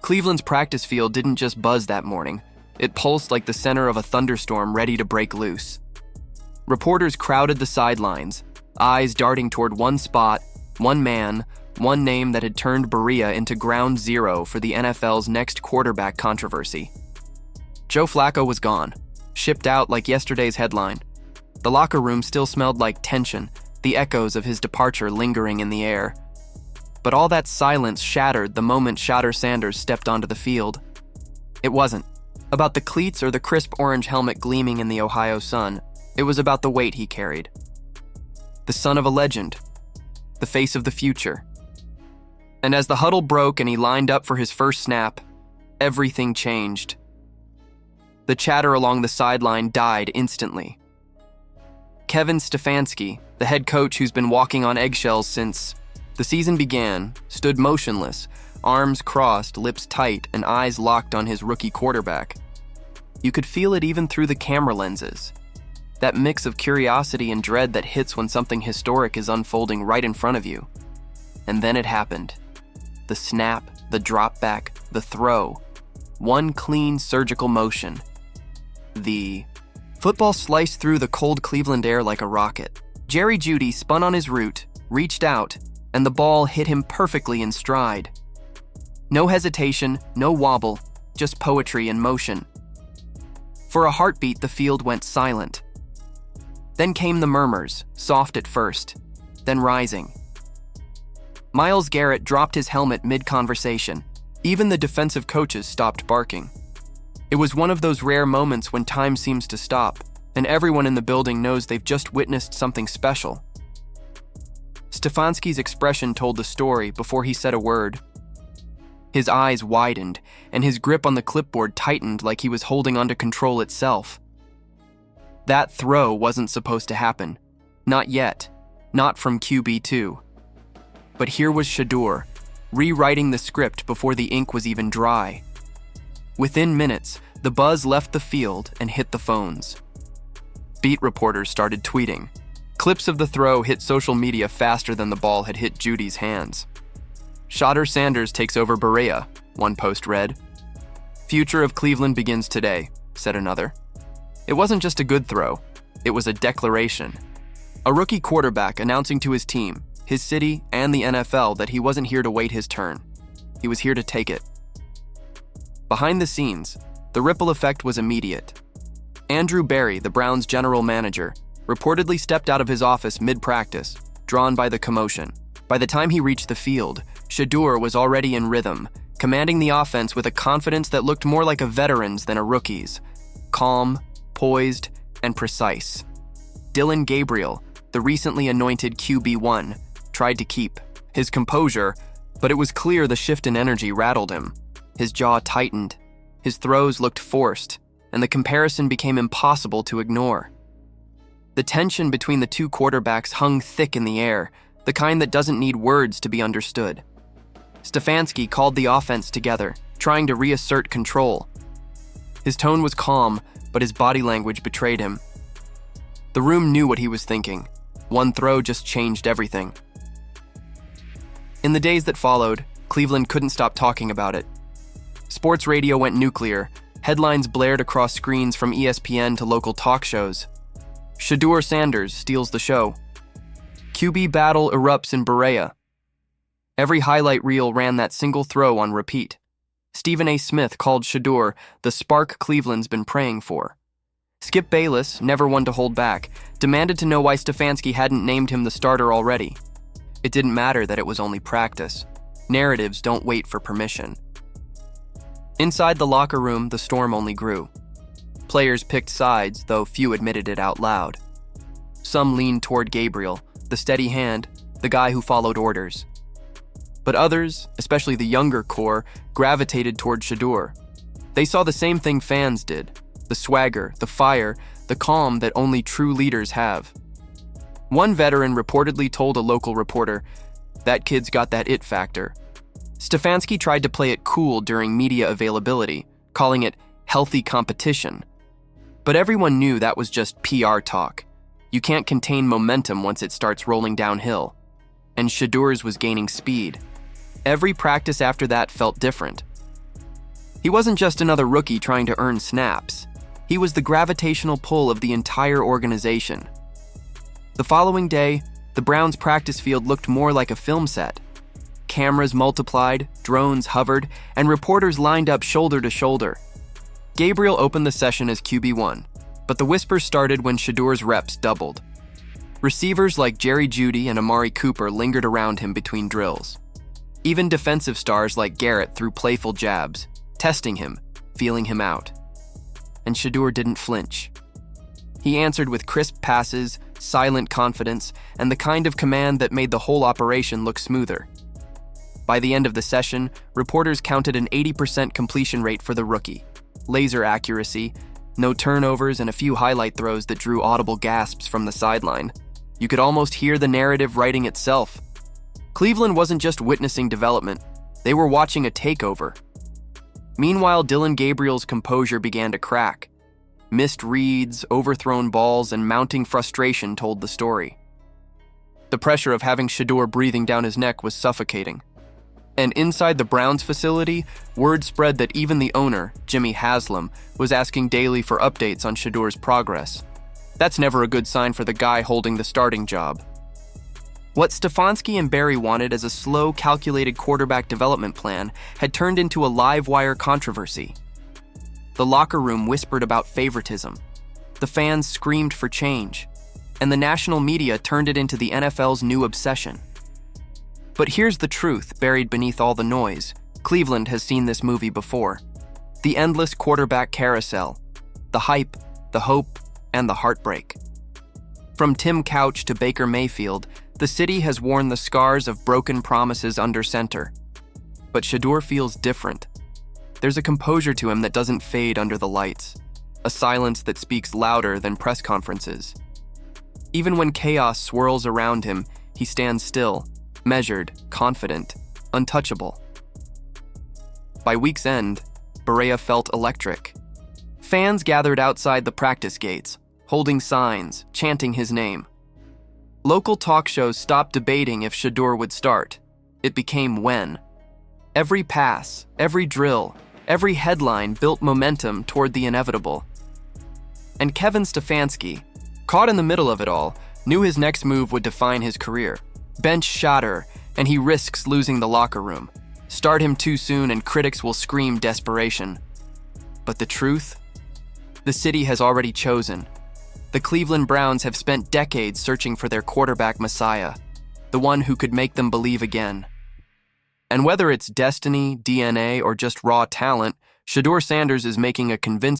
Cleveland's practice field didn't just buzz that morning. It pulsed like the center of a thunderstorm ready to break loose. Reporters crowded the sidelines, eyes darting toward one spot, one man, one name that had turned Berea into ground zero for the NFL's next quarterback controversy. Joe Flacco was gone, shipped out like yesterday's headline. The locker room still smelled like tension, the echoes of his departure lingering in the air. But all that silence shattered the moment Shadur Sanders stepped onto the field. It wasn't about the cleats or the crisp orange helmet gleaming in the Ohio sun. It was about the weight he carried. The son of a legend, the face of the future. And as the huddle broke and he lined up for his first snap, everything changed. The chatter along the sideline died instantly. Kevin Stefanski, the head coach who's been walking on eggshells since the season began, stood motionless, arms crossed, lips tight, and eyes locked on his rookie quarterback. You could feel it even through the camera lenses. That mix of curiosity and dread that hits when something historic is unfolding right in front of you. And then it happened. The snap, the drop back, the throw. One clean surgical motion. The football sliced through the cold Cleveland air like a rocket. Jerry Jeudy spun on his route, reached out, and the ball hit him perfectly in stride. No hesitation, no wobble, just poetry in motion. For a heartbeat, the field went silent. Then came the murmurs, soft at first, then rising. Myles Garrett dropped his helmet mid-conversation. Even the defensive coaches stopped barking. It was one of those rare moments when time seems to stop, and everyone in the building knows they've just witnessed something special. Stefanski's expression told the story before he said a word. His eyes widened, and his grip on the clipboard tightened like he was holding onto control itself. That throw wasn't supposed to happen. Not yet. Not from QB2. But here was Shedeur, rewriting the script before the ink was even dry. Within minutes, the buzz left the field and hit the phones. Beat reporters started tweeting. Clips of the throw hit social media faster than the ball had hit Jeudy's hands. Shadur Sanders takes over Berea, one post read. Future of Cleveland begins today, said another. It wasn't just a good throw, it was a declaration. A rookie quarterback announcing to his team, his city, and the NFL that he wasn't here to wait his turn. He was here to take it. Behind the scenes, the ripple effect was immediate. Andrew Berry, the Browns' general manager, reportedly stepped out of his office mid-practice, drawn by the commotion. By the time he reached the field, Shedeur was already in rhythm, commanding the offense with a confidence that looked more like a veteran's than a rookie's. Calm, poised, and precise. Dylan Gabriel, the recently anointed QB1, tried to keep his composure, but it was clear the shift in energy rattled him. His jaw tightened, his throws looked forced, and the comparison became impossible to ignore. The tension between the two quarterbacks hung thick in the air, the kind that doesn't need words to be understood. Stefanski called the offense together, trying to reassert control. His tone was calm, but his body language betrayed him. The room knew what he was thinking. One throw just changed everything. In the days that followed, Cleveland couldn't stop talking about it. Sports radio went nuclear. Headlines blared across screens from ESPN to local talk shows. Shadur Sanders steals the show. QB battle erupts in Berea. Every highlight reel ran that single throw on repeat. Stephen A. Smith called Shedeur the spark Cleveland's been praying for. Skip Bayless, never one to hold back, demanded to know why Stefanski hadn't named him the starter already. It didn't matter that it was only practice. Narratives don't wait for permission. Inside the locker room, the storm only grew. Players picked sides, though few admitted it out loud. Some leaned toward Gabriel, the steady hand, the guy who followed orders. But others, especially the younger core, gravitated toward Shedeur. They saw the same thing fans did: the swagger, the fire, the calm that only true leaders have. One veteran reportedly told a local reporter, "That kid's got that it factor." Stefanski tried to play it cool during media availability, calling it healthy competition. But everyone knew that was just PR talk. You can't contain momentum once it starts rolling downhill. And Shedeur's was gaining speed. Every practice after that felt different. He wasn't just another rookie trying to earn snaps. He was the gravitational pull of the entire organization. The following day, the Browns' practice field looked more like a film set. Cameras multiplied, drones hovered, and reporters lined up shoulder to shoulder. Gabriel opened the session as QB1, but the whispers started when Shedeur's reps doubled. Receivers like Jerry Jeudy and Amari Cooper lingered around him between drills. Even defensive stars like Garrett threw playful jabs, testing him, feeling him out. And Shedeur didn't flinch. He answered with crisp passes, silent confidence, and the kind of command that made the whole operation look smoother. By the end of the session, reporters counted an 80% completion rate for the rookie. Laser accuracy, no turnovers, and a few highlight throws that drew audible gasps from the sideline. You could almost hear the narrative writing itself. Cleveland wasn't just witnessing development, they were watching a takeover. Meanwhile, Dylan Gabriel's composure began to crack. Missed reads, overthrown balls, and mounting frustration told the story. The pressure of having Shedeur breathing down his neck was suffocating. And inside the Browns facility, word spread that even the owner, Jimmy Haslam, was asking daily for updates on Shedeur's progress. That's never a good sign for the guy holding the starting job. What Stefanski and Barry wanted as a slow, calculated quarterback development plan had turned into a live-wire controversy. The locker room whispered about favoritism. The fans screamed for change. And the national media turned it into the NFL's new obsession. But here's the truth buried beneath all the noise. Cleveland has seen this movie before. The endless quarterback carousel. The hype, the hope, and the heartbreak. From Tim Couch to Baker Mayfield, the city has worn the scars of broken promises under center. But Shedeur feels different. There's a composure to him that doesn't fade under the lights. A silence that speaks louder than press conferences. Even when chaos swirls around him, he stands still, measured, confident, untouchable. By week's end, Berea felt electric. Fans gathered outside the practice gates, holding signs, chanting his name. Local talk shows stopped debating if Shedeur would start. It became when. Every pass, every drill, every headline built momentum toward the inevitable. And Kevin Stefanski, caught in the middle of it all, knew his next move would define his career. Bench Shadur, and he risks losing the locker room. Start him too soon and critics will scream desperation. But the truth? The city has already chosen. The Cleveland Browns have spent decades searching for their quarterback messiah, the one who could make them believe again. And whether it's destiny, DNA, or just raw talent, Shadur Sanders is making a convincing